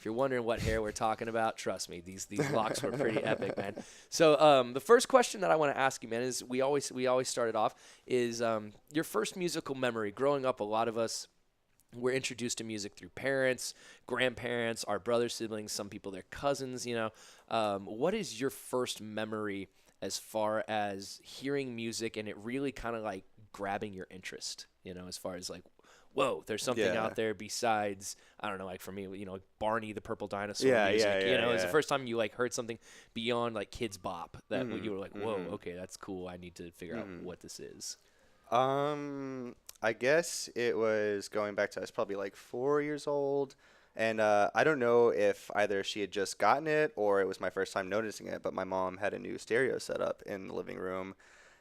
If you're wondering what hair we're talking about, trust me, these locks were pretty epic, man. So the first question that I want to ask you, man, is we always started off is your first musical memory. Growing up, a lot of us were introduced to music through parents, grandparents, our brothers, siblings, some people their cousins. What is your first memory as far as hearing music and it really kind of like grabbing your interest? As far as like, whoa, there's something out there besides, I don't know, like for me, like Barney the Purple Dinosaur music. It's the first time you like heard something beyond like Kids Bop that you were like, whoa, okay, that's cool. I need to figure out what this is. I guess it was going back to I was probably like 4 years old, and I don't know if either she had just gotten it or it was my first time noticing it, but my mom had a new stereo set up in the living room,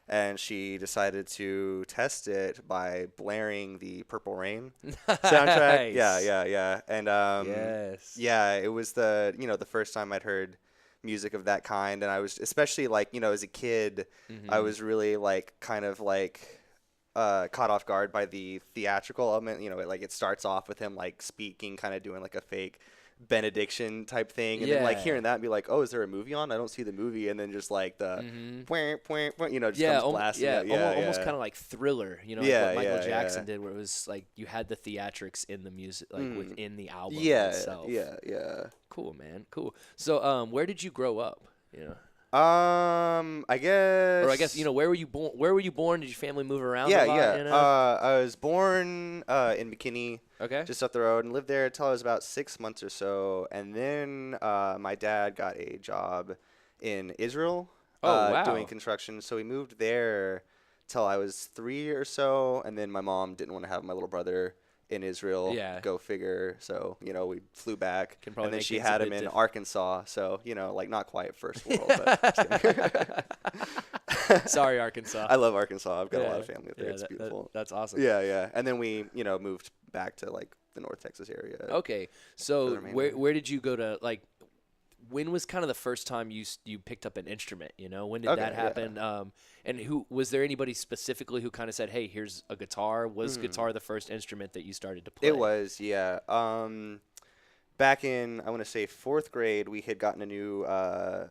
and she decided to test it by blaring the Purple Rain soundtrack. Yeah. And Yes. yeah, it was the first time I'd heard music of that kind, and I was especially like, as a kid, I was really like kind of like caught off guard by the theatrical element. It starts off with him like speaking, kind of doing like a fake benediction type thing, and then like hearing that and be like, oh, is there a movie on? I don't see the movie, and then just like the just comes blasting out. Almost kind of like Thriller, like what Michael Jackson did, where it was like you had the theatrics in the music, like within the album itself. Cool, man, cool. So where did you grow up? I guess. Or I guess where were you born? Where were you born? Did your family move around? Yeah, a lot, I was born in McKinney, just up the road, and lived there until I was about 6 months or so. And then my dad got a job in Israel, doing construction. So we moved there till I was 3 or so, and then my mom didn't want to have my little brother in Israel. Go figure. So, we flew back. And then she had him in Arkansas. So, like not quite first world. But Sorry, Arkansas. I love Arkansas. I've got a lot of family up there. It's beautiful. That's awesome. Yeah. And then we, moved back to like the North Texas area. Okay. So where did you go to, like, when was kind of the first time you picked up an instrument? When did that happen? And who was there anybody specifically who kind of said, "Hey, here's a guitar"? Was guitar the first instrument that you started to play? It was, yeah. Back in, I want to say 4th grade, we had gotten a new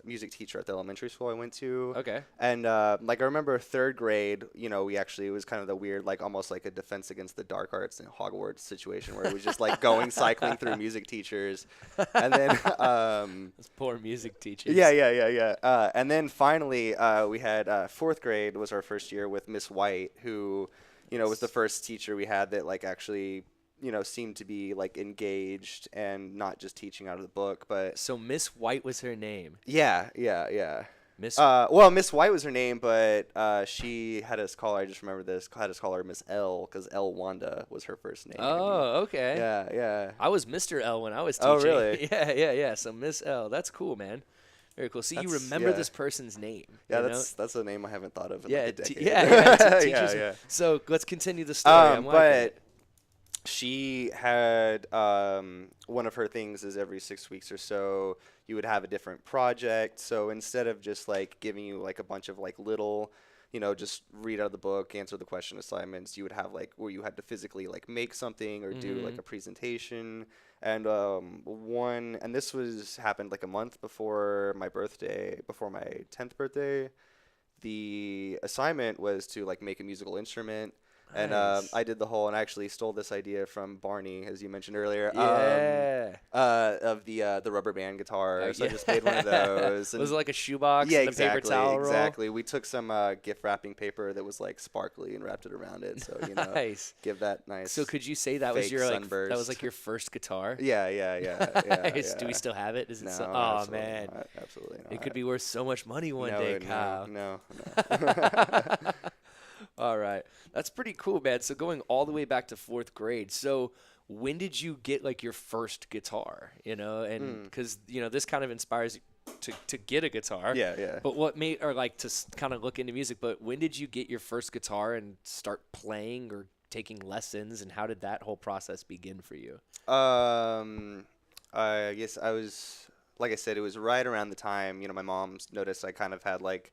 music teacher at the elementary school I went to. Okay. And like I remember 3rd grade, we actually, it was kind of the weird, like almost like a Defense Against the Dark Arts and Hogwarts situation where it was just like cycling through music teachers. And then those poor music teachers. Yeah. And then finally we had 4th grade was our first year with Miss White, who, was the first teacher we had that like actually seemed to be like engaged and not just teaching out of the book. But so Miss White was her name. Yeah. Miss White was her name, but she had us call her. I just remember this. Had us call her Miss L because L Wanda was her first name. Oh, okay. Yeah. I was Mr. L when I was teaching. Oh, really? Yeah. So Miss L, that's cool, man. Very cool. So you remember this person's name. Yeah, that's a name I haven't thought of in like a decade. Yeah. So let's continue the story. But she had one of her things is every 6 weeks or so you would have a different project. So instead of just like giving you like a bunch of like little, just read out of the book, answer the question assignments, you would have like where you had to physically like make something or do like a presentation. And and this happened like a month before my birthday, before my 10th birthday. The assignment was to like make a musical instrument. And I did the whole, and I actually stole this idea from Barney, as you mentioned earlier. Of the rubber band guitar. So I just made one of those. Was it like a shoebox? Yeah, and a paper towel roll? Exactly. We took some gift wrapping paper that was like sparkly and wrapped it around it. So nice. Give that nice. So could you say that was your sunburst. that was like your first guitar? Yeah. Nice. Do we still have it? Is it no, oh man, not. Absolutely not. It could be worth so much money one day, Kyle. No. All right. That's pretty cool, man. So going all the way back to 4th grade. So when did you get like your first guitar, and because, this kind of inspires you to get a guitar. Yeah. But what made, or like to kind of look into music, but when did you get your first guitar and start playing or taking lessons, and how did that whole process begin for you? I guess I was, like I said, it was right around the time, my mom noticed I kind of had like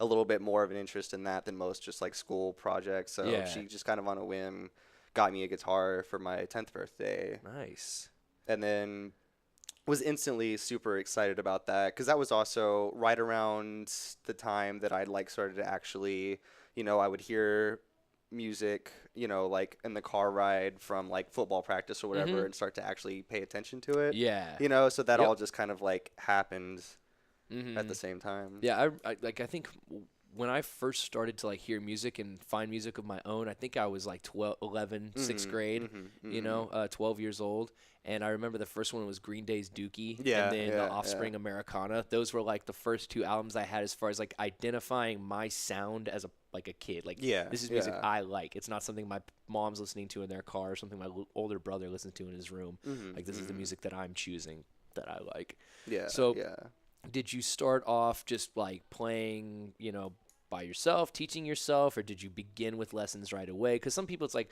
a little bit more of an interest in that than most just like school projects. So she just kind of on a whim got me a guitar for my 10th birthday. Nice. And then was instantly super excited about that because that was also right around the time that I'd like started to actually, I would hear music, like in the car ride from like football practice or Mm-hmm. whatever and start to actually pay attention to it, Yeah. so that Yep. all just kind of like happened at Mm-hmm. the same time. Yeah, I think when I first started to like hear music and find music of my own, I think I was like 12, 11, sixth Mm-hmm. grade, Mm-hmm. Mm-hmm. 12 years old. And I remember the first one was Green Day's Dookie and Yeah, then The yeah, yeah. Offspring Americana. Those were like the first two albums I had as far as like identifying my sound as a kid. Like Yeah, this is music yeah. I like. It's not something my mom's listening to in their car or something my older brother listens to in his room. Mm-hmm. Like this is the Mm-hmm. music that I'm choosing that I like. Yeah, So yeah. did you start off just like playing, by yourself, teaching yourself, or did you begin with lessons right away? Because some people, it's like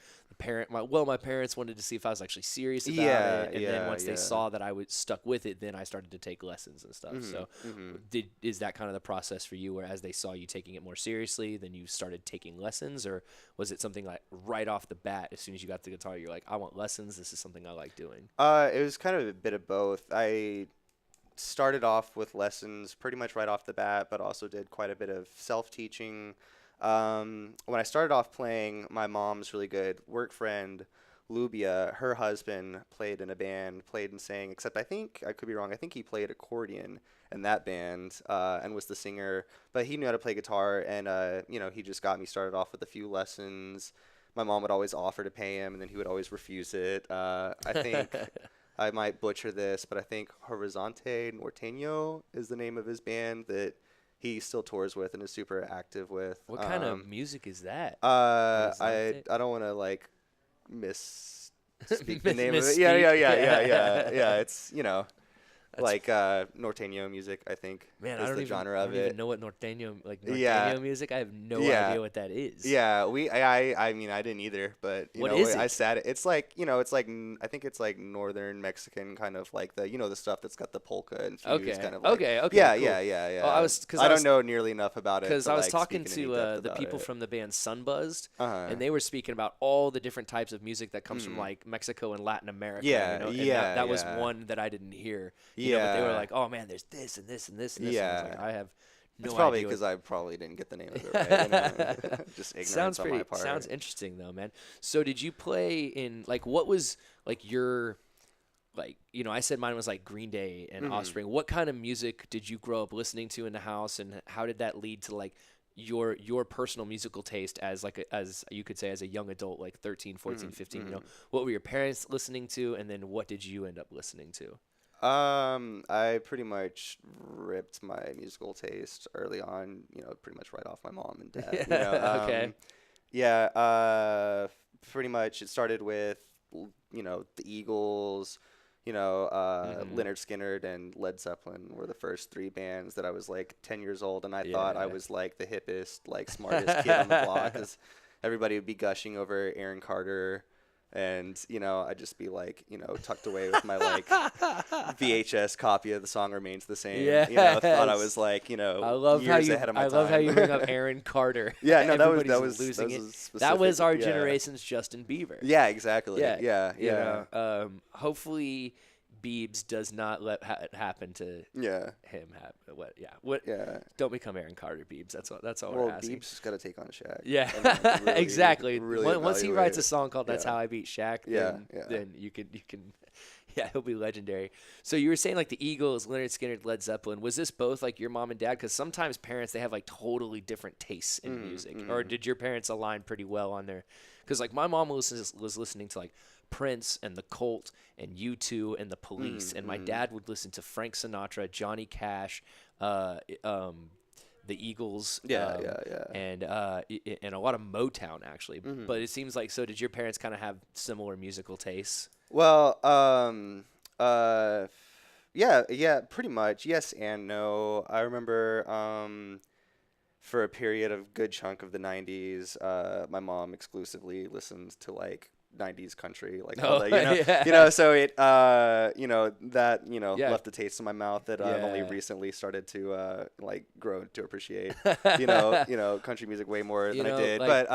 my parents wanted to see if I was actually serious about Yeah, it, and then yeah, once they yeah. saw that I was stuck with it, then I started to take lessons and stuff. Mm-hmm. So, Mm-hmm. is that kind of the process for you, where as they saw you taking it more seriously, then you started taking lessons, or was it something like right off the bat, as soon as you got the guitar, you're like, I want lessons. This is something I like doing. It was kind of a bit of both. I started off with lessons pretty much right off the bat, but also did quite a bit of self-teaching. When I started off playing, my mom's really good work friend, Lubia, her husband played in a band, played and sang, except I think, I could be wrong, I think he played accordion in that band and was the singer, but he knew how to play guitar, and, he just got me started off with a few lessons. My mom would always offer to pay him, and then he would always refuse it. I think I might butcher this, but I think Horizonte Norteño is the name of his band that he still tours with and is super active with. What kind of music is that? I Horizonte? don't want to like misspeak the Mis- name of it. Yeah, yeah, misspeak? yeah, yeah, Yeah. yeah. It's That's like Norteño music, I think Man, is the genre I of don't even it. know what norteño Yeah, music. I have no yeah. idea what that is. Yeah, I mean, I didn't either, but What is I it? sat it. It's like, I think it's like northern Mexican kind of like the stuff that's got the polka infused Okay. kind of like. Okay. Yeah, Cool. yeah, yeah, yeah. Oh, I was because I don't know nearly enough about it to I was like talking speak in any to depth the about people it. from the band Sunbuzzed, Uh-huh. and they were speaking about all the different types of music that comes from Mhm. like Mexico and Latin America. Yeah, and yeah, that was yeah. one that I didn't hear. But they were Yeah. like, "Oh man, there's this and this and this and this." And I was like, Yeah. I have no It's probably idea. because I probably didn't get the name of it right. Just ignorance on my part. Sounds interesting though, man. So did you play in like what was like your like I said mine was like Green Day and Mhm. Offspring. What kind of music did you grow up listening to in the house, and how did that lead to like your personal musical taste as like as you could say as a young adult, like 13, 14, Mhm, 15, mhm. what were your parents listening to, and then what did you end up listening to? I pretty much ripped my musical taste early on, pretty much right off my mom and dad. Okay. Yeah, pretty much it started with, the Eagles, Mhm. Leonard Skinner and Led Zeppelin were the first three bands that I was like 10 years old, and I thought I Yeah. was like the hippest, like smartest kid on the block, because everybody would be gushing over Aaron Carter. And I'd just be like, tucked away with my like VHS copy of The Song Remains the Same. Thought I Yes. was like, I love how years you. ahead of my I time. love how you bring up Aaron Carter. Yeah, no, Everybody's that was losing that it. was That was specific, our yeah. generation's Justin Bieber. Yeah, exactly. Yeah, Yeah, yeah, hopefully, Biebs does not let it happen to yeah, him. What? Yeah. What? yeah. Don't become Aaron Carter, Biebs. That's all Well, we're asking. Beebs has got to take on Shaq. Yeah, And really, exactly. really Once he writes a evaluate. song called "That's Yeah. How I Beat Shaq," Yeah, then, yeah. then you can, yeah, he'll be legendary. So you were saying like the Eagles, Leonard Skinner, Led Zeppelin. Was this both like your mom and dad? Because sometimes parents they have like totally different tastes in music. Or did your parents align pretty well on their? Because like my mom was listening to like Prince and the Cult and U2 and the Police, and my dad would listen to Frank Sinatra, Johnny Cash, the Eagles, Yeah, yeah. and a lot of Motown actually. Mm-hmm. But it seems like so. Did your parents kind of have similar musical tastes? Well, yeah, pretty much. Yes and no. I remember for a period of good chunk of the 90s, my mom exclusively listened to like 90s country, like Oh, all that, yeah. so it, that, Yeah. left a taste in my mouth that I've only Yeah. recently started to, like grow to appreciate, country music way more You than I know, did. like, But,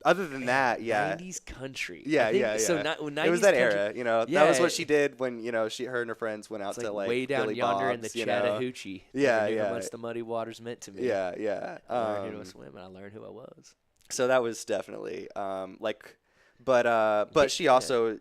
other than that, yeah. 90s country. I Yeah, think yeah, so. yeah. It 90s was that country. era, that was Yeah, what she did when, her and her friends went out it's like to like way down Billy yonder in the Bob's, you know. Chattahoochee. Yeah, Never knew how yeah. much the muddy waters meant to me. Yeah, yeah. I learned how to swim, and I learned who I was. So that was definitely but she Yeah. also,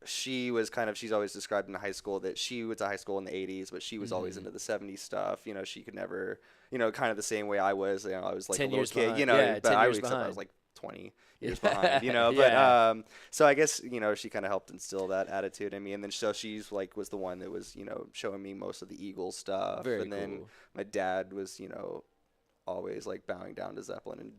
she's always described in high school that she went to high school in the 80s, but she was always Mm-hmm. into the 70s stuff. She could never, kind of the same way I was. I was like 10 a little years kid, behind. but Yeah, 10 I years except I behind. was like 20 years Yeah. behind, but Yeah. so I guess, she kind of helped instill that attitude in me. And then so she's like was the one that was, showing me most of the Eagles stuff. Very and then cool. my dad was, always like bowing down to Zeppelin and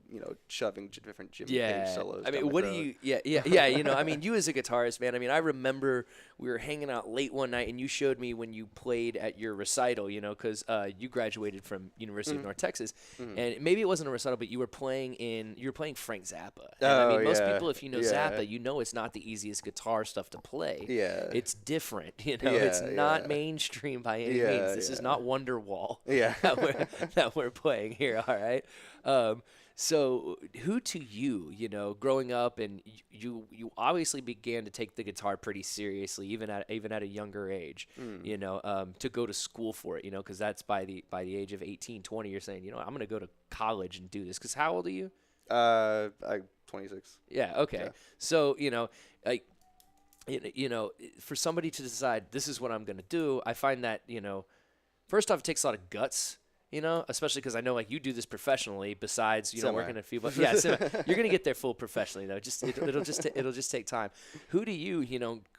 shoving different Jimmy Page solos. I mean, down my what do throat. you? Yeah. I mean, you as a guitarist, man. I mean, I remember we were hanging out late one night, and you showed me when you played at your recital. Because you graduated from University of North Texas, and maybe it wasn't a recital, but you were playing Frank Zappa. And I mean, most yeah, people, if you know yeah. Zappa, it's not the easiest guitar stuff to play. Yeah. It's different. Yeah, It's not yeah. mainstream by any Yeah, means. This is yeah. not Wonderwall. Yeah. that we're playing here. All right. So who to you, growing up, and you obviously began to take the guitar pretty seriously, even at a younger age, to go to school for it, because that's by the age of 18, 20, you're saying, I'm going to go to college and do this. Because how old are you? I'm 26. Yeah. Okay. Yeah. So, like, for somebody to decide this is what I'm going to do, I find that, first off, it takes a lot of guts. Especially because I know like you do this professionally. Besides, working at a few, but yeah, so you're gonna get there full professionally though. It'll just take time. Who do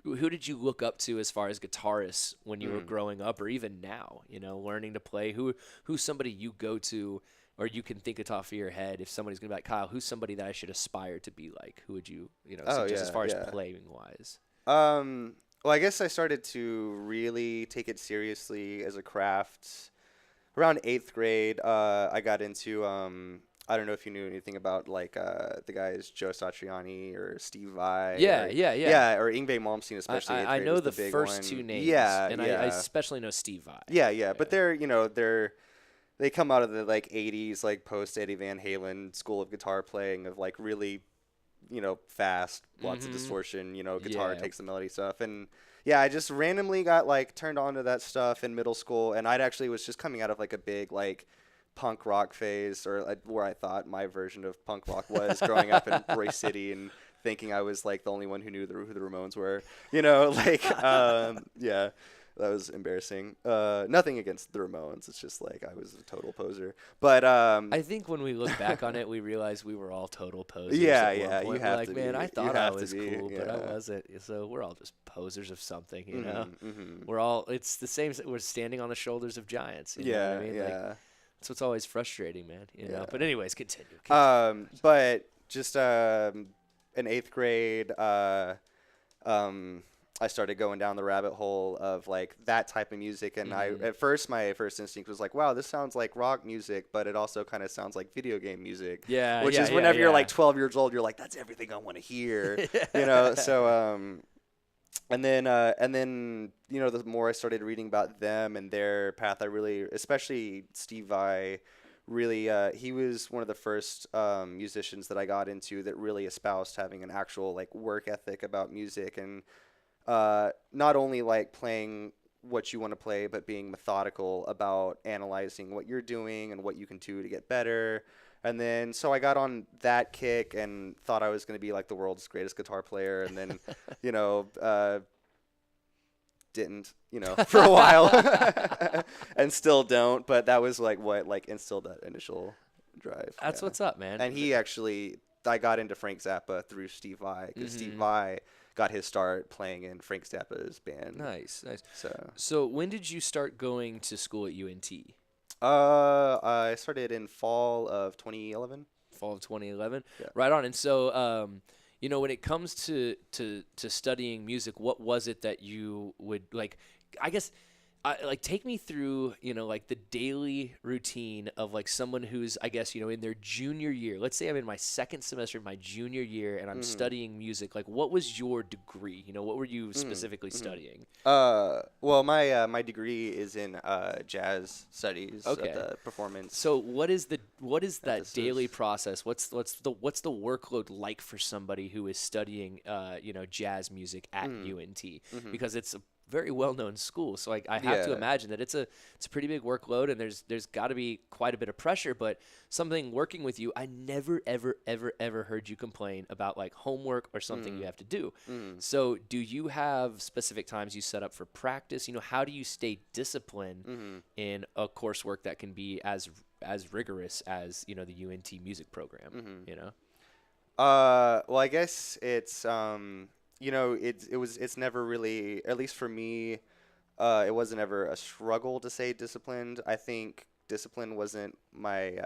who did you look up to as far as guitarists when you were growing up, or even now? Learning to play. Who's somebody you go to, or you can think it off of your head if somebody's gonna be like, Kyle, who's somebody that I should aspire to be like? Who would you suggest as far as playing wise? Well, I guess I started to really take it seriously as a craft. Around 8th grade, I got into, I don't know if you knew anything about, like, the guys Joe Satriani or Steve Vai. Yeah, or, yeah. Yeah, or Yngwie Malmsteen, especially. I know the big first one. two names. Yeah, and yeah. I especially know Steve Vai. Yeah. But they come out of the, like, 80s, like, post-Eddie Van Halen school of guitar playing of, like, really, fast, lots of distortion, guitar takes the melody stuff. And yeah, I just randomly got like turned on to that stuff in middle school, and I'd actually was just coming out of like a big like punk rock phase, or where I thought my version of punk rock was growing up in Royce City and thinking I was like the only one who knew who the Ramones were, yeah. That was embarrassing. Nothing against the Ramones. It's just like I was a total poser. But I think when we look back on it, we realize we were all total posers. Yeah, at one yeah, point. you We're have like, to man, be. I You thought I have to was be, cool, but I yeah. wasn't. So we're all just posers of something, Mm-hmm. We're all. It's the same. We're standing on the shoulders of giants. You know Yeah, what I mean? yeah. Like, that's what's always frustrating, man. Yeah. But anyways, continue. But just in 8th grade, I started going down the rabbit hole of like that type of music, and at first my first instinct was like, wow, this sounds like rock music, but it also kind of sounds like video game music. Yeah, which yeah, is yeah, whenever you're yeah. like 12 years old, you're like, that's everything I want to hear, So and then the more I started reading about them and their path, I really, especially Steve Vai, really he was one of the first musicians that I got into that really espoused having an actual like work ethic about music, and not only like playing what you want to play, but being methodical about analyzing what you're doing and what you can do to get better. And then so I got on that kick and thought I was going to be like the world's greatest guitar player, and then didn't, for a while and still don't, but that was like what like instilled that initial drive. That's what's up, man. And I got into Frank Zappa through Steve Vai, because Steve Vai got his start playing in Frank Zappa's band. Nice. So when did you start going to school at UNT? I started in fall of 2011. Fall of 2011. Yeah. Right on. And so, when it comes to studying music, what was it that you would like? I guess like take me through, like the daily routine of like someone who's, I guess, in their junior year. Let's say I'm in my second semester of my junior year and I'm studying music. Like, what was your degree? What were you specifically studying? Well, my degree is in jazz studies at Okay. the performance. So what is that Emphasis. daily process? What's the workload like for somebody who is studying jazz music at UNT? Because it's a very well-known school, so I have to Yeah. imagine that it's a pretty big workload, and there's got to be quite a bit of pressure. But something working with you, I never ever heard you complain about like homework or something you have to do. So do you have specific times you set up for practice? How do you stay disciplined in a coursework that can be as rigorous as the UNT music program? Well, I guess it's it's never really, at least for me, it wasn't ever a struggle to stay disciplined. I think discipline wasn't my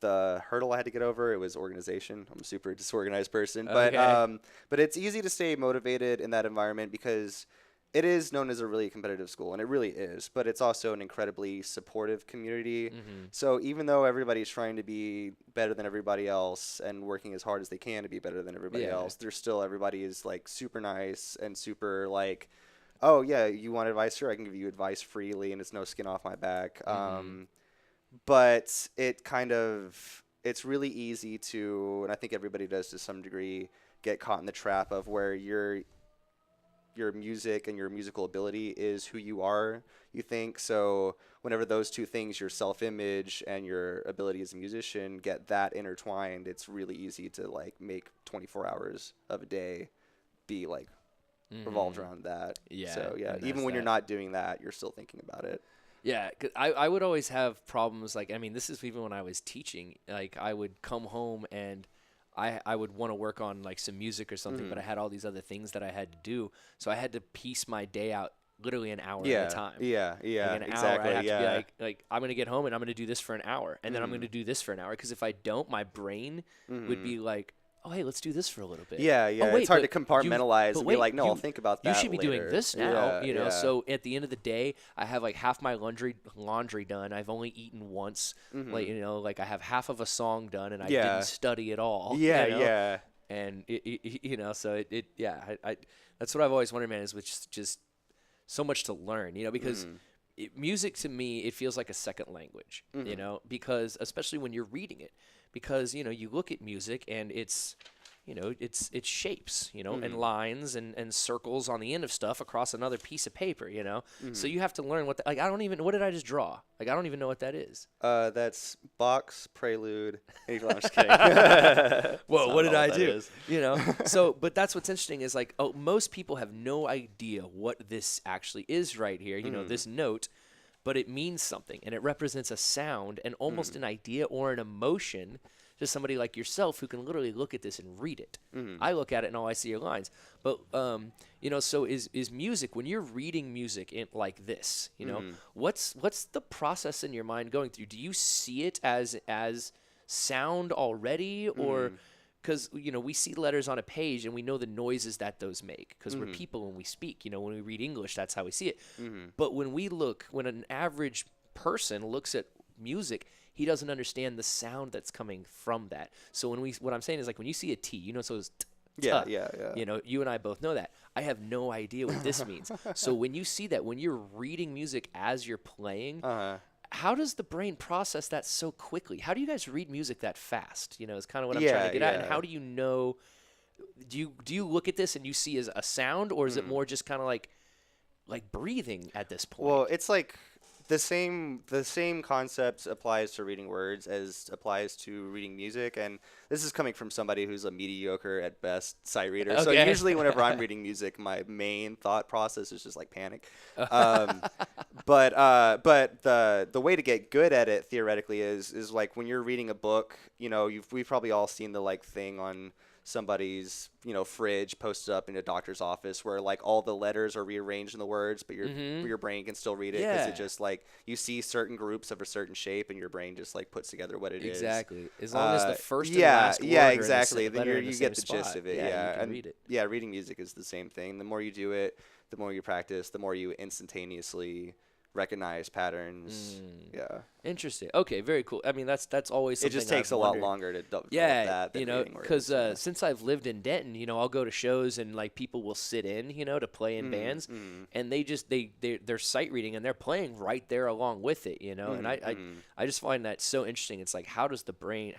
the hurdle I had to get over. It was organization. I'm a super disorganized person, Okay. but it's easy to stay motivated in that environment because it is known as a really competitive school, and it really is, but it's also an incredibly supportive community. So even though everybody's trying to be better than everybody else and working as hard as they can to be better than everybody Yeah. else, there's still, everybody is like super nice and super like, oh yeah, you want advice? Sure, I can give you advice freely, and it's no skin off my back. But it's really easy to, and I think everybody does to some degree, get caught in the trap of where your music and your musical ability is who you are, you think. So whenever those two things, your self-image and your ability as a musician, get that intertwined, it's really easy to like make 24 hours of a day be like revolved around that. Yeah, So yeah, and even that's when you're that. not doing that, you're still thinking about it. Yeah, 'cause I would always have problems. Like, I mean, this is even when I was teaching. Like, I would come home and I would want to work on like some music or something, but I had all these other things that I had to do. So I had to piece my day out literally an hour Yeah, at a time. yeah, yeah, Like an exactly. hour, I have Yeah. to be like I'm gonna get home and I'm gonna do this for an hour, and then I'm gonna do this for an hour. Because if I don't, my brain would be like, oh hey, let's do this for a little bit. Yeah, yeah. Oh, wait, it's hard to but compartmentalize but and wait, be like, no, I'll you- think about that. You should be doing later. this now, Yeah, yeah. So at the end of the day, I have like half my laundry done. I've only eaten once. Like like I have half of a song done, and I Yeah. didn't study at all. Yeah, you know? yeah. And so I that's what I've always wondered, man, is which just so much to learn, because music to me, it feels like a second language, because especially when you're reading it, because you look at music and it's it's shapes, and lines and circles on the end of stuff across another piece of paper, so you have to learn what like what did I just draw? Like I don't even know what that is. That's box prelude. I'm just kidding. Whoa, That's what not did all I that do? is. So, but that's what's interesting is like, most people have no idea what this actually is right here, this note, but it means something and it represents a sound and almost an idea or an emotion to somebody like yourself who can literally look at this and read it. I look at it and all I see are lines. But, so is music, when you're reading music like this, what's the process in your mind going through? Do you see it as sound already, or because we see letters on a page and we know the noises that those make because we're people when we speak, when we read English, that's how we see it. But when an average person looks at music, he doesn't understand the sound that's coming from that. So what I'm saying is like when you see a T, so it's Yeah, tuh. yeah. You and I both know that. I have no idea what this means. So when you see that, when you're reading music as you're playing, how does the brain process that so quickly? How do you guys read music that fast? Is kind of what I'm trying to get at. And how do you know? Do you look at this and you see as a sound, or is it more just kind of like breathing at this point? Well, it's like the same concept applies to reading words as applies to reading music, and this is coming from somebody who's a mediocre at best sight reader. So Okay. usually whenever I'm reading music, my main thought process is just like panic. But the way to get good at it theoretically is like when you're reading a book, we've probably all seen the like thing on somebody's fridge posted up in a doctor's office where like all the letters are rearranged in the words, but your brain can still read it because Yeah. it just like you see certain groups of a certain shape and your brain just like puts together what it is. Exactly. As long as the first and yeah, last yeah, word are in the exactly. same Then letter in you the get the same gist spot. of it. Yeah, you can and read it. yeah, reading music is the same thing. The more you do it, the more you practice, the more you instantaneously recognize patterns. Yeah. Interesting. Okay, very cool. I mean, that's always It something just takes I've a lot wondered. longer to develop Yeah, that than you know, reading because words. Yeah. since I've lived in Denton, you know, I'll go to shows and like people will sit in, you know, to play in bands, and they're sight reading and they're playing right there along with it, you know, and I just find that so interesting. It's like how does the brain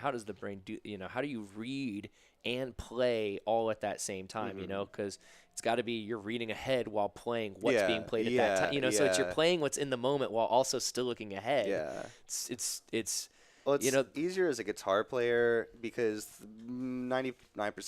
do, you know, how do you read and play all at that same time, you know, because it's got to be you're reading ahead while playing what's being played at that time, you know, so it's you're playing what's in the moment while also still looking ahead. Yeah. It's Well, it's you know, easier as a guitar player because 99%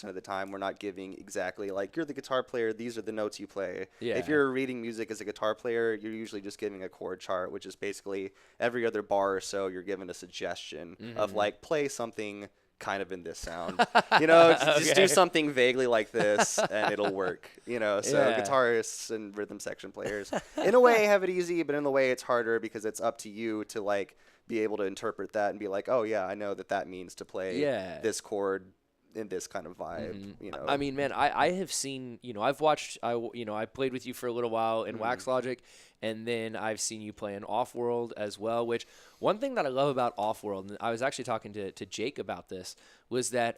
of the time we're not giving exactly like you're the guitar player, these are the notes you play. Yeah. If you're reading music as a guitar player, you're usually just giving a chord chart, which is basically every other bar or so you're given a suggestion of like play something kind of in this sound. You know, just do something vaguely like this and it'll work. You know, so guitarists and rhythm section players in a way have it easy, but in a way it's harder because it's up to you to like be able to interpret that and be like, oh yeah, I know that means to play this chord in this kind of vibe. You know, I mean, man, I have seen, you know, I've watched, I played with you for a little while in Wax Logic, and then I've seen you play in Off-World as well, which one thing that I love about Off-World, and I was actually talking to Jake about this, was that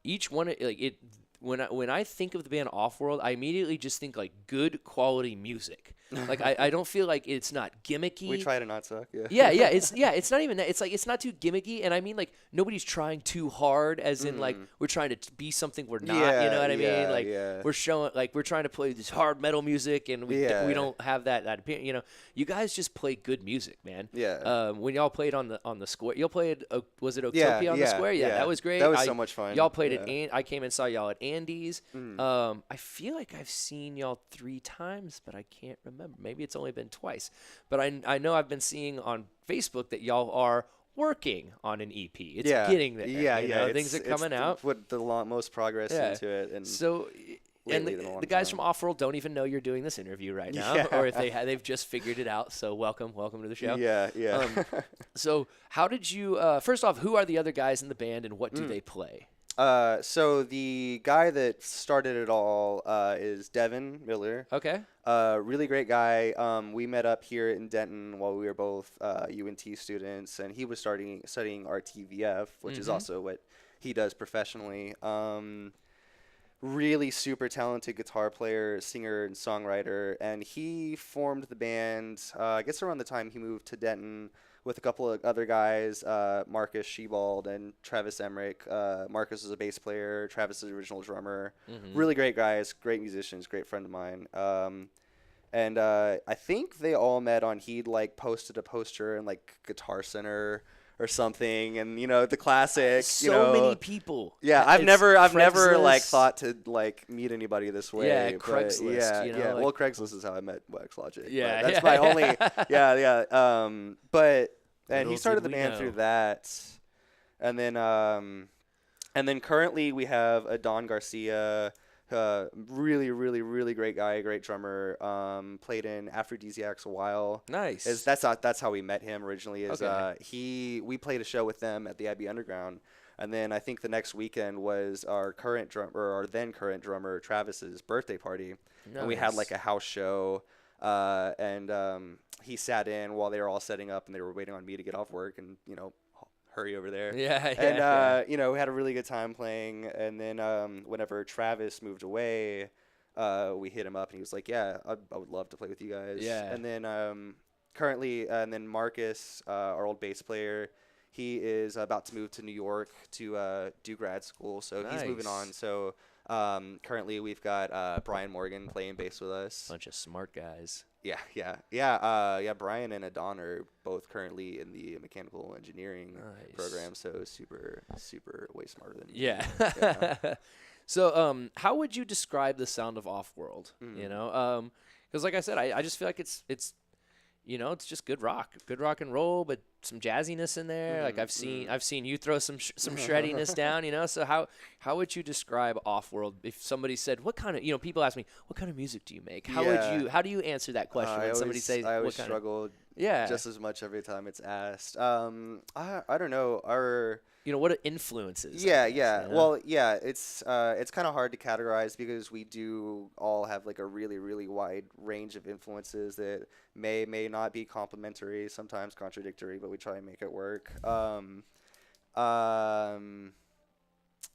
each one, like it, when I think of the band Off-World, I immediately just think like good quality music. Like I don't feel like it's not gimmicky. we try to not suck. Yeah, it's not even that. It's like it's not too gimmicky, and I mean like nobody's trying too hard, as in like we're trying to be something we're not. You know what I mean? Like we're showing like we're trying to play this hard metal music, and we don't have that appearance. You know, you guys just play good music, man. Yeah. When y'all played on the square, y'all played. Was it Octopia on the square? Yeah, that was great. That was so much fun. Y'all played at. I came and saw y'all at Andy's. I feel like I've seen y'all 3 times, but I can't remember. Maybe it's only been twice. But I know I've been seeing on Facebook that y'all are working on an EP. It's getting there. You know, things are coming out. Put the most progress into it, and so. And the guys from Off-World don't even know you're doing this interview right now, or if they've just figured it out. So welcome to the show. Yeah. So how did you? First off, who are the other guys in the band, and what do they play? So the guy that started it all is Devin Miller. Okay. Really great guy. We met up here in Denton while we were both UNT students, and he was studying RTVF, which is also what he does professionally. Really super talented guitar player, singer, and songwriter, and he formed the band, I guess around the time he moved to Denton, with a couple of other guys, Marcus Shebald and Travis Emmerich. Marcus is a bass player, Travis is the original drummer. Really great guys, great musicians, great friend of mine. And I think they all met on, he'd like posted a poster in like Guitar Center or something, and you know the classic. So many people. Yeah, I've never like thought to like meet anybody this way. Yeah, Craigslist. Yeah, you know, yeah. like, Well, Craigslist is how I met Wax Logic. Yeah, that's my only. Yeah. But and he Little started did the we band know. through that, and then currently we have a Don Garcia. Really great guy, great drummer. Played in Aphrodisiacs a while. Nice. That's how we met him originally. Okay. We played a show with them at the Abbey Underground, and then I think the next weekend was our then current drummer Travis's birthday party, and we had like a house show. And he sat in while they were all setting up, and they were waiting on me to get off work, and hurry over there. And we had a really good time playing. And then whenever Travis moved away, we hit him up, and he was like, "Yeah, I would love to play with you guys." Yeah. And then currently, and then Marcus, our old bass player, he is about to move to New York to do grad school, so he's moving on. So currently, we've got Brian Morgan playing bass with us. Bunch of smart guys. Yeah. Brian and Adon are both currently in the mechanical engineering program, so super way smarter than me. Yeah. So, how would you describe the sound of Off-World? You know, because like I said, I just feel like it's it's just good rock and roll, but some jazziness in there. Like I've seen you throw some shreddiness down. You know, so how would you describe Off-World if somebody said what kind of people ask me what kind of music do you make? How do you answer that question when somebody says I always what kind struggle Yeah. just as much every time it's asked. I don't know. Our What are influences? I Yeah, guess, yeah. Well, yeah, it's kind of hard to categorize because we do all have like a really, really wide range of influences that may not be complementary, sometimes contradictory, but we try and make it work. Um,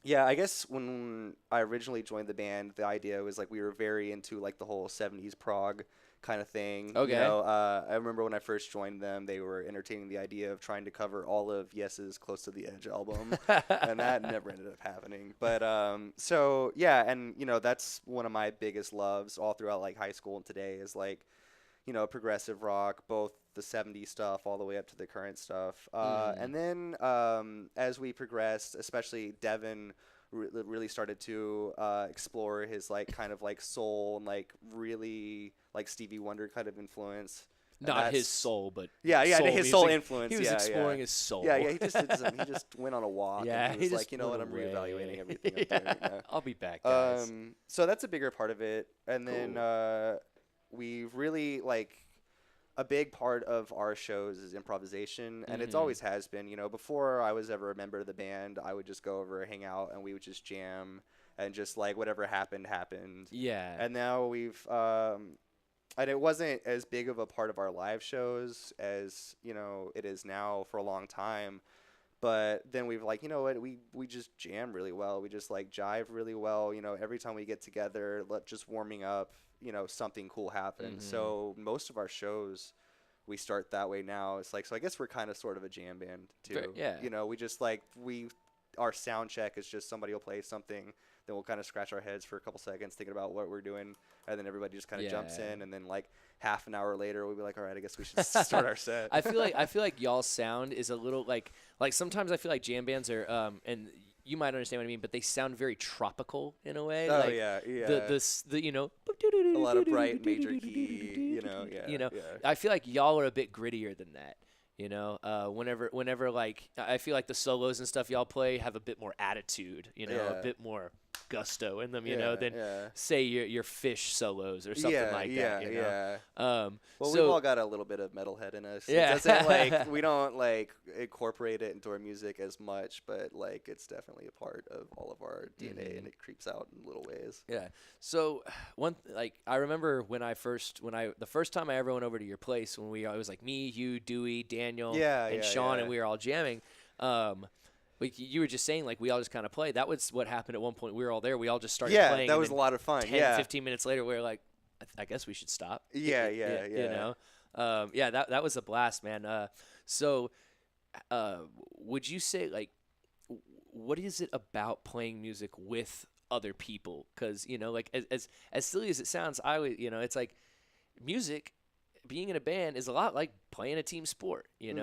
yeah, I guess when I originally joined the band, the idea was like we were very into like the whole 70s prog kind of thing. Okay. I remember when I first joined them, they were entertaining the idea of trying to cover all of Yes's Close to the Edge album, and that never ended up happening. But so yeah, and that's one of my biggest loves all throughout like high school and today is like progressive rock, both the 70s stuff all the way up to the current stuff. And then as we progressed, especially Devin really started to explore his like kind of like soul and like really like Stevie Wonder kind of influence. And Not his soul, but yeah, soul his soul music. influence. He was yeah, exploring yeah. his soul. Yeah, he just he just went on a walk. Yeah, and he was he like, just what, went I'm away. reevaluating everything I'm doing. Yeah. I'll be back, guys. So that's a bigger part of it, and then Cool. we really like a big part of our shows is improvisation, and it's Mhm. always has been. Before I was ever a member of the band, I would just go over, hang out, and we would just jam, and just like whatever happened. Yeah. And now and it wasn't as big of a part of our live shows as it is now for a long time. But then we've like, what, we just jam really well. We just like jive really well. Every time we get together, just warming up, something cool happens. Mhm. So most of our shows, we start that way now. It's like, so I guess we're kind of sort of a jam band too. Yeah. We just like, our sound check is just somebody will play something, then we'll kind of scratch our heads for a couple seconds thinking about what we're doing, and then everybody just kind of jumps Yeah. in, and then like half an hour later we'll be like, all right, I guess we should start our set. I feel like y'all's sound is a little like sometimes I feel like jam bands are and you might understand what I mean, but they sound very tropical in a way. Oh like yeah, yeah. The A lot of bright major key, yeah. You know, yeah. I feel like y'all are a bit grittier than that. Whenever like I feel like the solos and stuff y'all play have a bit more attitude, a Yeah. bit more gusto in them, Yeah, than yeah. say your Fish solos or something Yeah, like yeah, that. yeah. Well, Well, so we've all got a little bit of metalhead in us. Yeah. It doesn't like we don't like incorporate it into our music as much, but like it's definitely a part of all of our DNA, and it creeps out in little ways. yeah. So I remember the first time I ever went over to your place when it was like me, you, Dewey, Daniel, Yeah, and yeah, Sean, yeah. and we were all jamming. Like you were just saying, like we all just kind of played. That was what happened at one point. We were all there. We all just started Yeah, playing. that and was a then lot of fun. 10, Yeah. 15 minutes later, we were like, I guess we should stop. Yeah, Yeah. That was a blast, man. Would you say like, what is it about playing music with other people? Because like as silly as it sounds, I would it's like music. Being in a band is a lot like playing a team sport. You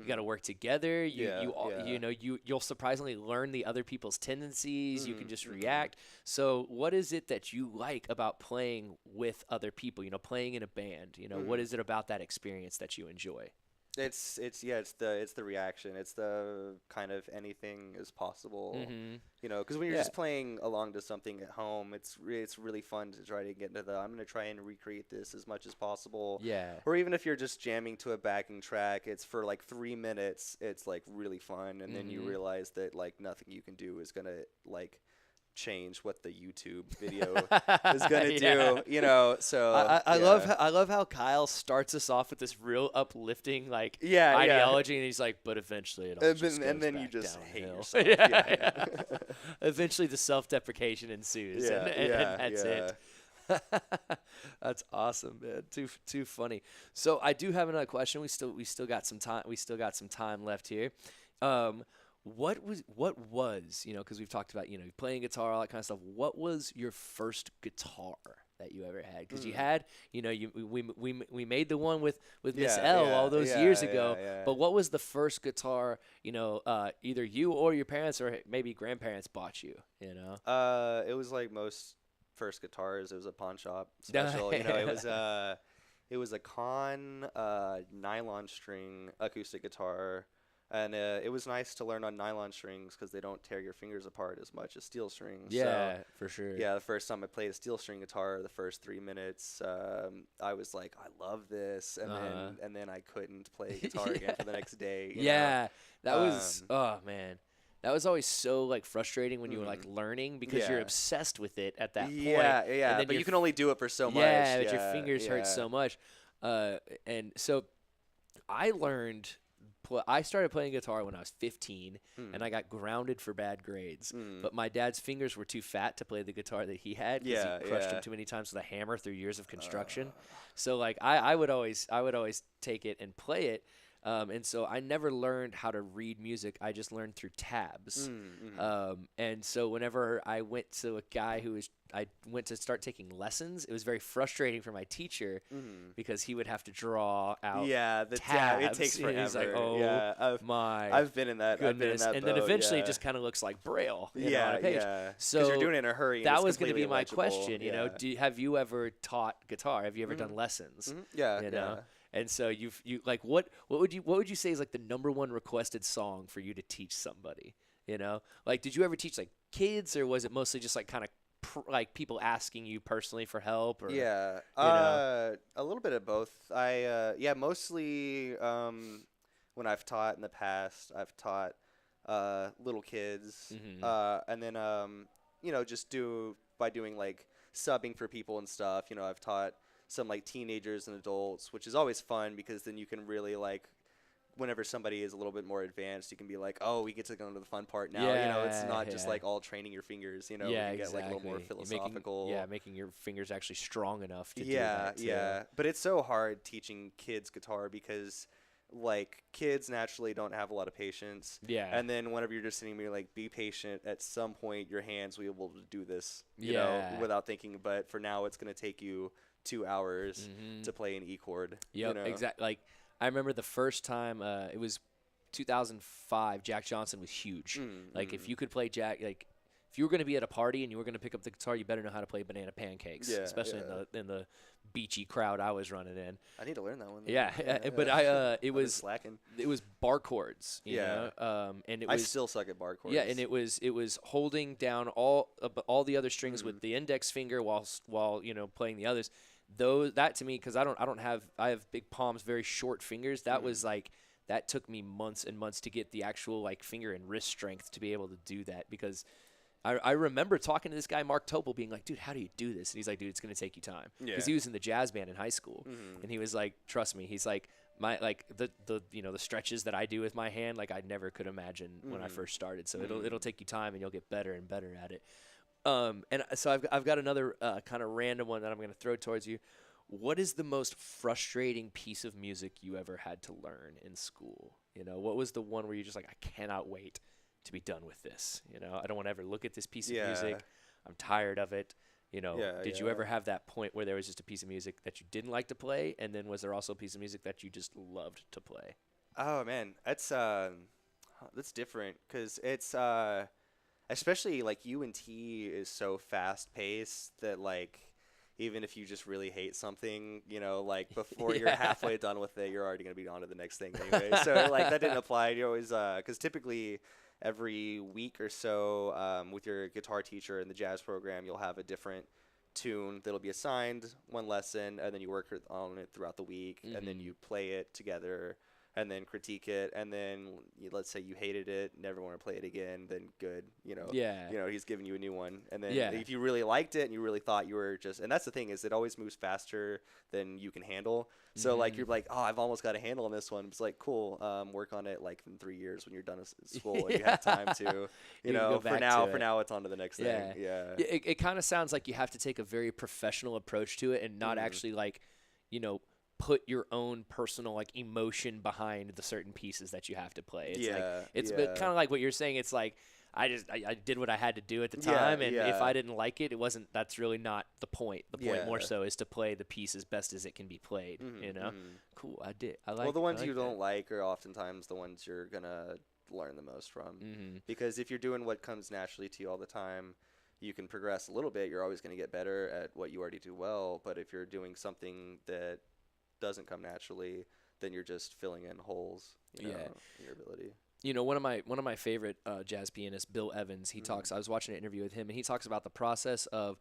got to work together. You'll surprisingly learn the other people's tendencies. You can just react. So, what is it that you like about playing with other people? Playing in a band. What is it about that experience that you enjoy? It's the reaction. It's the kind of anything is possible. Because when you're just playing along to something at home, it's really fun to try to get into I'm going to try and recreate this as much as possible. Yeah. Or even if you're just jamming to a backing track, it's for like 3 minutes. It's like really fun, and then you realize that like nothing you can do is gonna like change what the YouTube video is gonna do. So I love how Kyle starts us off with this real uplifting ideology, and he's like, but eventually it all And just then goes you back just hate downhill." yourself. Yeah. Eventually, the self-deprecation ensues, Yeah, and that's it. That's awesome, man. Too funny. So I do have another question. We still got some time. We still got some time left here. What was because we've talked about playing guitar, all that kind of stuff. What was your first guitar that you ever had? Because you had we made the one with Miss L all those years ago. Yeah. But what was the first guitar either you or your parents or maybe grandparents bought you? It was like most first guitars. It was a pawn shop special. It was a Conn nylon string acoustic guitar. And it was nice to learn on nylon strings because they don't tear your fingers apart as much as steel strings. Yeah, So, for sure. yeah, the first time I played a steel string guitar, the first 3 minutes, I was like, I love this, and then I couldn't play guitar again for the next day. You Yeah, that was Um, oh man. That was always so like frustrating when you were like mhm. learning because you're Yeah. obsessed with it at that point. Yeah, And yeah, then but your you can only do it for so much. yeah, but your Yeah, fingers hurt yeah. so much. And so I learned I started playing guitar when I was 15 and I got grounded for bad grades. But my dad's fingers were too fat to play the guitar that he had because Yeah, he crushed yeah. him too many times with a hammer through years of construction. So like I would always take it and play it. And so I never learned how to read music. I just learned through tabs. And so whenever I went to a guy I went to start taking lessons, it was very frustrating for my teacher because he would have to draw out Yeah, the tabs. tab, it takes And forever. he's like, oh Yeah, my I've been in that. I've been in goodness. that And then boat, eventually yeah. it just kind of looks like Braille on Yeah, a page. yeah. So Because you're doing it in a hurry. And that it's was going to be completely my illegible. question. You know, Yeah. have you ever taught guitar? Have you ever done lessons? Yeah, You know, yeah. and so you like what would you say is like the number one requested song for you to teach somebody? You know, like did you ever teach like kids or was it mostly just like kind of like people asking you personally for help or Yeah, know? a little bit of both. Yeah, mostly when I've taught in the past, I've taught little kids, and then just by doing like subbing for people and stuff. I've taught some like teenagers and adults, which is always fun because then you can really like whenever somebody is a little bit more advanced, you can be like, oh, we get to go into the fun part now. It's not just like all training your fingers. We Yeah, can get like a little more exactly. philosophical. Making your fingers actually strong enough to do Yeah, that. Too. yeah. But it's so hard teaching kids guitar because like kids naturally don't have a lot of patience. Yeah. And then whenever you're just sitting there like be patient, at some point your hands will be able to do this, Yeah. without thinking. But for now it's gonna take you 2 hours to play an E chord. Yep, exactly. Like I remember the first time it was 2005. Jack Johnson was huge. Like if you could play if you were going to be at a party and you were going to pick up the guitar, you better know how to play Banana Pancakes, Yeah, especially in the beachy crowd I was running in. I need to learn that one. Yeah, but it I've been was slacking. it was bar chords, you Yeah. know, and it I was still suck at bar chords. yeah, and it was holding down all the other strings with the index finger while playing the others. That to me, because I have big palms, very short fingers. That was like that took me months and months to get the actual like finger and wrist strength to be able to do that because. I remember talking to this guy, Mark Topol, being like, dude, how do you do this? And he's like, dude, it's going to take you time. Because he was in the jazz band in high school. And he was like, trust me. He's like, the stretches that I do with my hand, like I never could imagine when I first started. So it'll take you time and you'll get better and better at it. And so I've got another kind of random one that I'm going to throw towards you. What is the most frustrating piece of music you ever had to learn in school? What was the one where you're just like, I cannot wait to be done with this? I don't want to ever look at this piece of music. I'm tired of it. Did you ever have that point where there was just a piece of music that you didn't like to play, and then was there also a piece of music that you just loved to play? Oh man, that's different because it's especially like UNT is so fast paced that like even if you just really hate something, like before you're halfway done with it, you're already gonna be on to the next thing anyway. So like that didn't apply. You always because typically every week or so with your guitar teacher in the jazz program, you'll have a different tune that'll be assigned one lesson, and then you work on it throughout the week, and then you play it together and then critique it, and then let's say you hated it, never want to play it again, then good, he's giving you a new one. And then if you really liked it and you really thought you were just, and that's the thing is it always moves faster than you can handle. So like you're like, oh, I've almost got a handle on this one. It's like, cool, work on it like in 3 years when you're done with school and you have time to, for now it's on to the next thing. Yeah. It kind of sounds like you have to take a very professional approach to it and not actually like, put your own personal like emotion behind the certain pieces that you have to play. It's kind of like what you're saying. It's like I did what I had to do at the time, and if I didn't like it, that's really not the point. The point more so is to play the piece as best as it can be played. Cool. I like. Well, the ones you that. don't like are oftentimes the ones you're gonna learn the most from, because if you're doing what comes naturally to you all the time, you can progress a little bit. You're always gonna get better at what you already do well. But if you're doing something that doesn't come naturally, then you're just filling in holes, you know, Yeah. in your ability. You know, one of my favorite jazz pianists, Bill Evans. He talks. I was watching an interview with him, and he talks about the process of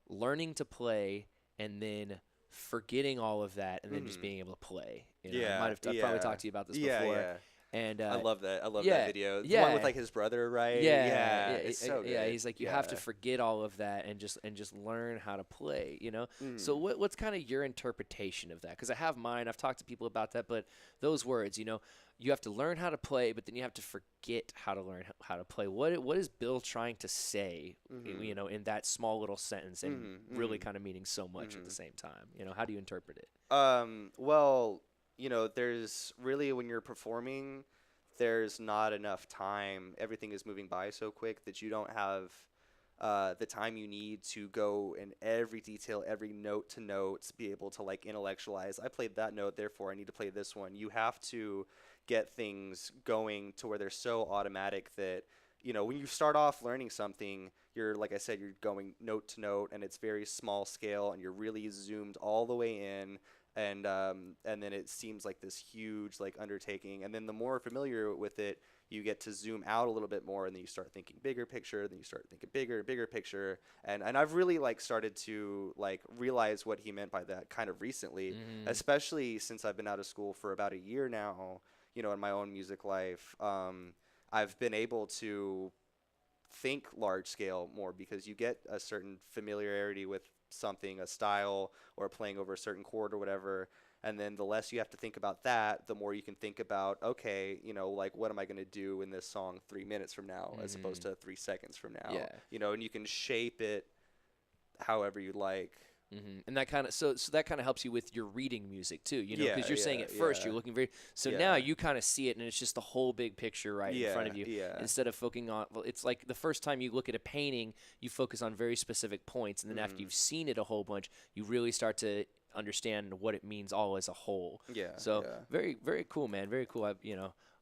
learning to play and then forgetting all of that, and then just being able to play. You know, Yeah, I've probably talked to you about this yeah, before. yeah. And I love that. I love yeah, that video. The yeah. one with like his brother, right? Yeah, It's so good. yeah. He's like, you have to Yeah. forget all of that and just learn how to play. You know. So what's kind of your interpretation of that? Because I have mine. I've talked to people about that, but those words, you know, you have to learn how to play, but then you have to forget how to learn how to play. What is Bill trying to say? You know, in that small little sentence, and really kind of meaning so much at the same time. You know, how do you interpret it? Well, you know, there's really when you're performing, there's not enough time. Everything is moving by so quick that you don't have the time you need to go in every detail, every note to note, be able to like intellectualize. I played that note, therefore I need to play this one. You have to get things going to where they're so automatic that, you know, when you start off learning something, you're, like I said, you're going note to note, and it's very small scale, and you're really zoomed all the way in, and then it seems like this huge like undertaking, and then the more familiar with it, you get to zoom out a little bit more, and then you start thinking bigger picture, then you start thinking bigger picture, and I've really like started to like realize what he meant by that kind of recently, especially since I've been out of school for about a year now, you know, in my own music life. I've been able to think large scale more because you get a certain familiarity with something, a style, or playing over a certain chord or whatever. And then the less you have to think about that, the more you can think about, okay, you know, like what am I going to do in this song 3 minutes from now as opposed to 3 seconds from now? Yeah. You know, and you can shape it however you like. And that kind of so that kind of helps you with your reading music too, you know, because Yeah, you're saying yeah, at first yeah. you're looking very so Yeah. now you kind of see it and it's just the whole big picture right in front of you Yeah. instead of focusing on. Well, it's like the first time you look at a painting, you focus on very specific points, and then after you've seen it a whole bunch, you really start to understand what it means all as a whole. Yeah, So yeah. very very cool, man. Very cool. I've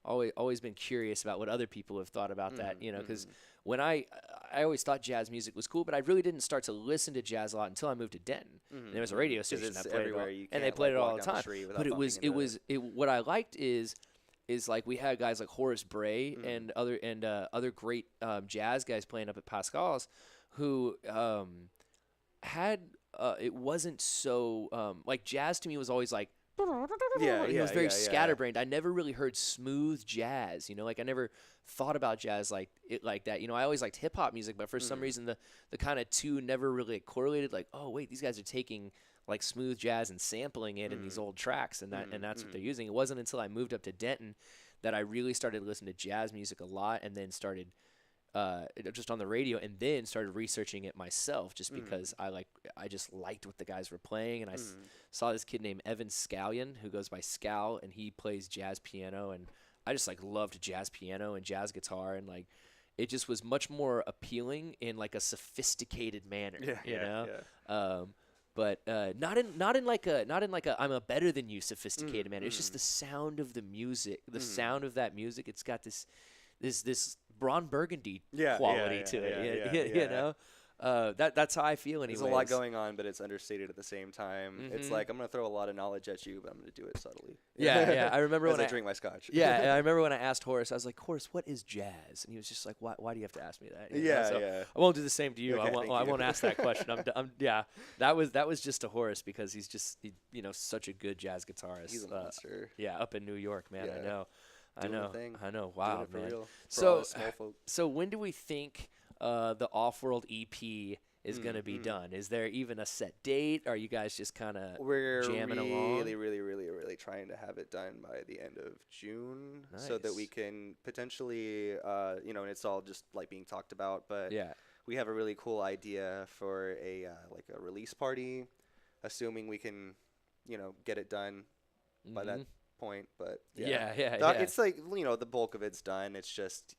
always been curious about what other people have thought about that, you know, because when I always thought jazz music was cool, but I really didn't start to listen to jazz a lot until I moved to Denton. And there was a radio station it's that played it all, everywhere. You and they can't, played like, it all walk the down the time. street without But bumping into what I liked is like we had guys like Horace Bray and other great jazz guys playing up at Pascal's who had it wasn't so like jazz to me was always like it was very scatterbrained. I never really heard smooth jazz, you know, like I never thought about jazz like that. You know, I always liked hip hop music, but for some reason the kind of two never really correlated. Like, oh wait, these guys are taking like smooth jazz and sampling it in these old tracks, and that's what they're using. It wasn't until I moved up to Denton that I really started listening to jazz music a lot, and then started just on the radio, and then started researching it myself just because I just liked what the guys were playing, and I saw this kid named Evan Scallion who goes by Scal, and he plays jazz piano, and I just like loved jazz piano and jazz guitar, and like it just was much more appealing in like a sophisticated manner, you know. But not in like a I'm a better than you sophisticated manner. It's just the sound of the music, the sound of that music. It's got this Ron Burgundy quality to it. You know, that's how I feel. Anyways, There's a lot going on, but it's understated at the same time. It's like I'm gonna throw a lot of knowledge at you, but I'm gonna do it subtly. Yeah. I remember as when I drink my scotch. Yeah, and I remember when I asked Horace, I was like, Horace, what is jazz? And he was just like, why do you have to ask me that? You know? So I won't do the same to you. Okay, I won't ask that question. That was just to Horace because he's just such a good jazz guitarist. He's a monster. Yeah, up in New York, man. Yeah. I know. Doing the thing. I know. Wow, Doing it for man. real. For all So us small folk. so when do we think the Off-World EP is going to be done? Is there even a set date? Are you guys just kind of jamming along? really trying to have it done by the end of June, so that we Nice. can potentially, and it's all just like being talked about. But Yeah. we have a really cool idea for a like a release party, assuming we can, get it done by that point. But Yeah. it's like the bulk of it's done. It's just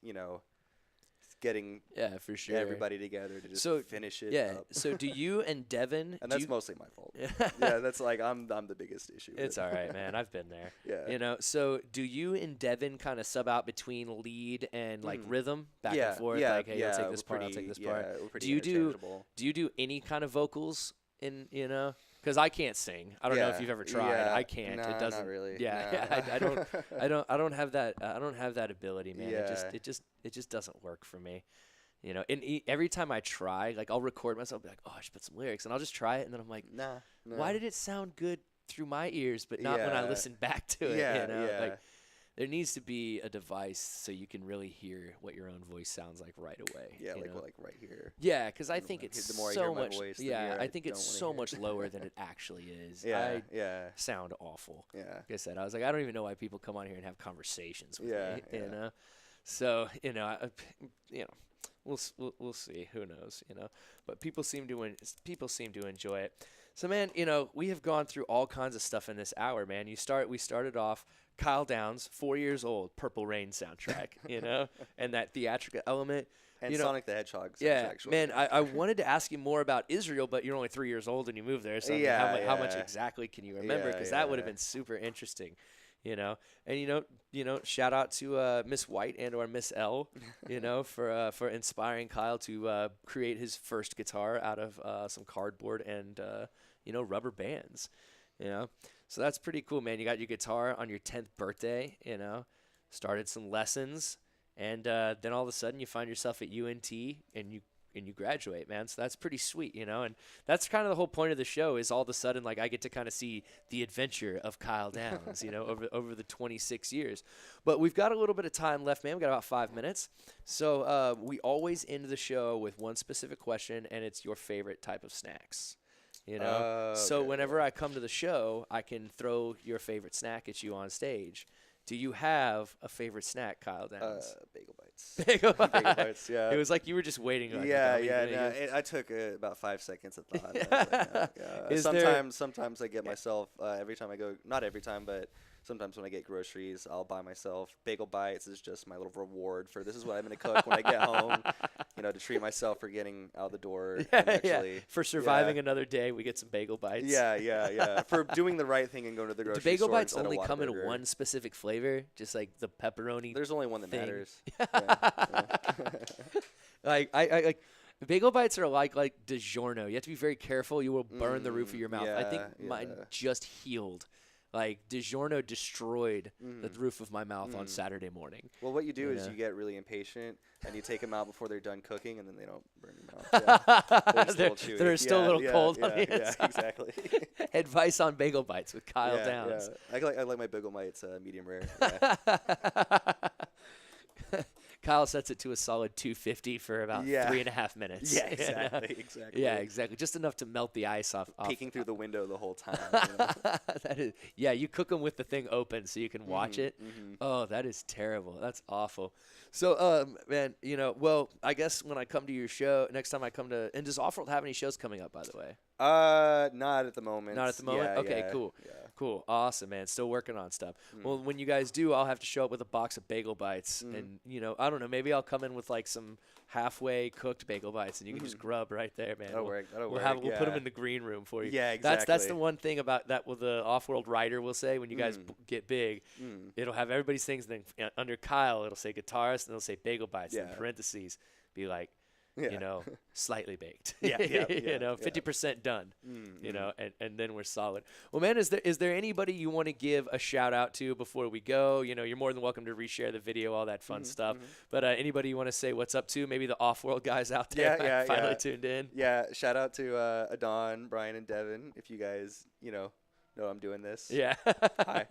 getting Yeah, for sure. everybody together to just So, finish it Yeah. up. So do you and Devin? And do that's you- mostly my fault. Yeah, that's like I'm the biggest issue. with It's it. all right, man. I've been there. Yeah. You know, so do you and Devin kind of sub out between lead and like rhythm back Yeah, and forth? yeah, Like, hey, you'll yeah, take this we're part, I'll take pretty- this yeah, part. we're pretty Do you interchangeable. do any kind of vocals in because I can't sing. I don't know if Yeah, you've ever tried. yeah. I can't. Nah, It doesn't. not really. Yeah, Nah. I don't have that. I don't have that ability, man. Yeah. It just doesn't work for me. And every time I try, like I'll record myself, be like, oh, I should put some lyrics, and I'll just try it, and then I'm like, Nah. why did it sound good through my ears, but not when I Yeah. listen back to it? Yeah, yeah. Like there needs to be a device so you can really hear what your own voice sounds like right away. Yeah, you know? like right here. Yeah, because I The think more- it's the more I hear so my much. voice, the Yeah, more I I think don't it's wanna so hear much it. lower than it actually is. Yeah, I yeah, sound awful. yeah. Like I said, I was like, I don't even know why people come on here and have conversations with Yeah, me. yeah. So we'll see. Who knows? But people seem to enjoy it. So man, we have gone through all kinds of stuff in this hour, man. We started off Kyle Downs, 4 years old, Purple Rain soundtrack, and that theatrical element. And Sonic the Hedgehog. Yeah, actually. man, I wanted to ask you more about Israel, but you're only 3 years old and you moved there. So I mean, how much Yeah. exactly can you remember? Yeah, Because that would have yeah. been super interesting, And shout out to Miss White and or Miss L, for inspiring Kyle to create his first guitar out of some cardboard and rubber bands, So that's pretty cool, man. You got your guitar on your 10th birthday, started some lessons. And then all of a sudden you find yourself at UNT and you graduate, man. So that's pretty sweet, And that's kind of the whole point of the show is all of a sudden, like, I get to kind of see the adventure of Kyle Downs, over the 26 years. But we've got a little bit of time left, man. We've got about 5 minutes. So we always end the show with one specific question, and it's your favorite type of snacks. So Okay, whenever I come to the show, I can throw your favorite snack at you on stage. Do you have a favorite snack, Kyle Downs? Bagel bites. Bagel Bagel bites. Yeah. It was like you were just waiting. Like, Yeah, "Oh, you yeah. gonna No, get-" I took about 5 seconds of thought. I was like, no, yeah. Is there- Sometimes I get myself every time I go. Not every time, but sometimes when I get groceries, I'll buy myself bagel bites. Is just my little reward for this is what I'm gonna cook when I get home. To treat myself for getting out the door. And actually, For surviving yeah. another day, we get some bagel bites. Yeah. For doing the right thing and going to the Do grocery bagel store bites instead of only come in Whataburger. one specific flavor, just like the pepperoni? There's only one that thing. matters. Yeah. Like I like bagel bites are like DiGiorno. You have to be very careful. You will burn the roof of your mouth. I think yeah, mine yeah. just healed. Like DiGiorno destroyed the Mm. roof of my mouth on Saturday morning. Well, what you do is Yeah. you get really impatient and you take them out before they're done cooking, and then they don't burn your mouth. Yeah. They're still chewy. They're still a little cold on the Yeah, inside. exactly. Advice on bagel bites with Kyle yeah, Downs. yeah. I like my bagel bites medium rare. Yeah. Kyle sets it to a solid 250 for about Yeah. 3.5 minutes. Yeah, exactly. Yeah, exactly. Just enough to melt the ice off. Peeking through the window the whole time. That is, yeah, you cook them with the thing open so you can watch it. mhm. Oh, that is terrible. That's awful. So, man, well, I guess when I come to your show, next time I come to, and does Offworld have any shows coming up, by the way? Not at the moment. Not at the moment? Yeah, Okay, yeah, cool. Yeah. Cool. Awesome, man. Still working on stuff. Well, when you guys do, I'll have to show up with a box of bagel bites. And, I don't know, maybe I'll come in with like some halfway cooked bagel bites and you can just grub right there, man. That'll work. That'll We'll work. put them yeah. in the green room for you. Yeah, That's the exactly. one thing about that with the Offworld writer will say when you guys get big, it'll have everybody's things. Then under Kyle, it'll say guitarist and it'll say bagel bites. And Yeah. in parentheses, be like, Yeah. slightly baked. Yeah, yeah, 50% done. And then we're solid. Well, man, is there anybody you want to give a shout out to before we go? You're more than welcome to reshare the video, all that fun stuff. But anybody you want to say what's up to? Maybe the Off-World guys out there Yeah, finally tuned in. Yeah, shout out to Adon, Brian, and Devin. If you guys, know I'm doing this. Yeah. Hi.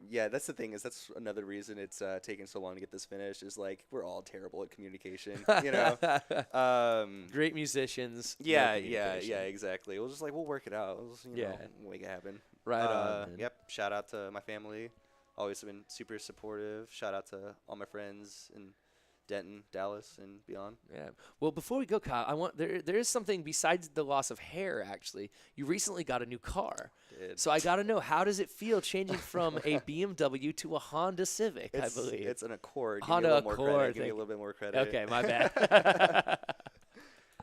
Yeah. That's the thing is that's another reason it's taking so long to get this finished. Is like we're all terrible at communication. Great musicians. no Yeah, communication. exactly. We'll work it out. We'll just, Yeah. we'll make it happen. Right on, man. Yep. Shout out to my family. Always been super supportive. Shout out to all my friends in Denton, Dallas, and beyond. Yeah. Well, before we go, Kyle, there is something besides the loss of hair. Actually, you recently got a new car. Did. So I got to know, how does it feel changing from a BMW to a Honda Civic? I believe It's an Accord. Honda Give me a little more Accord, credit. Give me a thank- little bit more credit. Okay, my bad.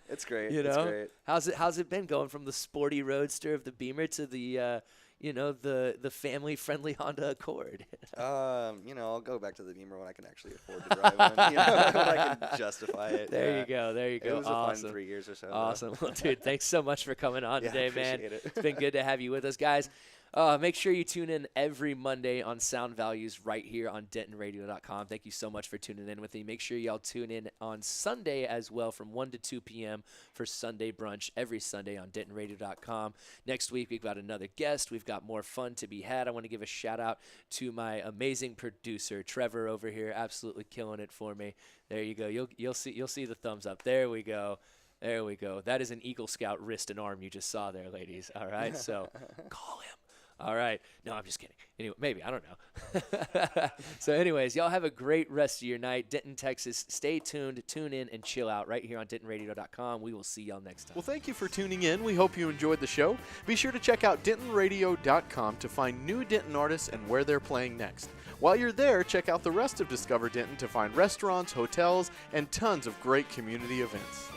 It's great. You It's know, great. how's it been going from the sporty roadster of the Beamer to the the family-friendly Honda Accord? I'll go back to the Beamer when I can actually afford to drive one. When I can justify it. There you go. There you go. It was a fun 3 years or so. Awesome. Well, dude, thanks so much for coming on today, man. Appreciate it. It's been good to have you with us, guys. Make sure you tune in every Monday on Sound Values right here on DentonRadio.com. Thank you so much for tuning in with me. Make sure y'all tune in on Sunday as well from 1 to 2 p.m. for Sunday brunch every Sunday on DentonRadio.com. Next week, we've got another guest. We've got more fun to be had. I want to give a shout out to my amazing producer, Trevor, over here, absolutely killing it for me. There you go. You'll see the thumbs up. There we go. There we go. That is an Eagle Scout wrist and arm you just saw there, ladies. All right, so call him. All right. No, I'm just kidding. Anyway, maybe. I don't know. So anyways, y'all have a great rest of your night. Denton, Texas. Stay tuned. Tune in and chill out right here on DentonRadio.com. We will see y'all next time. Well, thank you for tuning in. We hope you enjoyed the show. Be sure to check out DentonRadio.com to find new Denton artists and where they're playing next. While you're there, check out the rest of Discover Denton to find restaurants, hotels, and tons of great community events.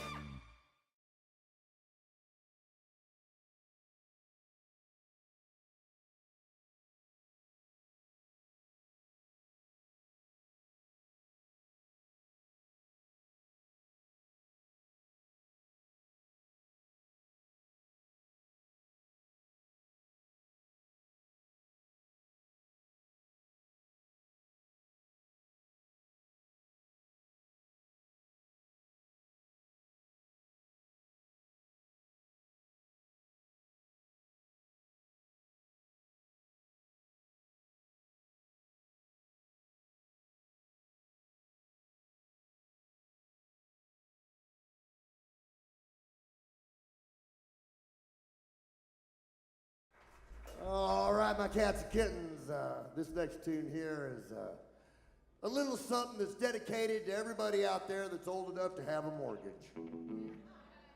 All right, my cats and kittens. This next tune here is a little something that's dedicated to everybody out there that's old enough to have a mortgage.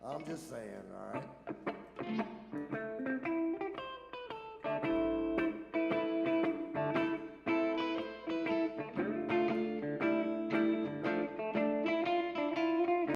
I'm just saying, all right?